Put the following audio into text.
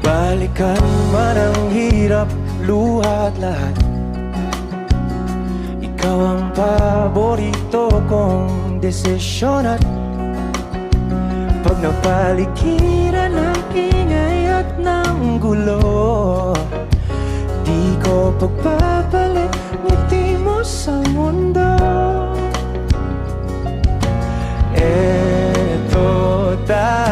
Balikan man ang hirap, luha at lahat, ikaw ang paborito kong desisyon. At pag napaligiran ng ingay at ng gulo, di ko pagpapalit ngiti mo sa mundo. Eto tayo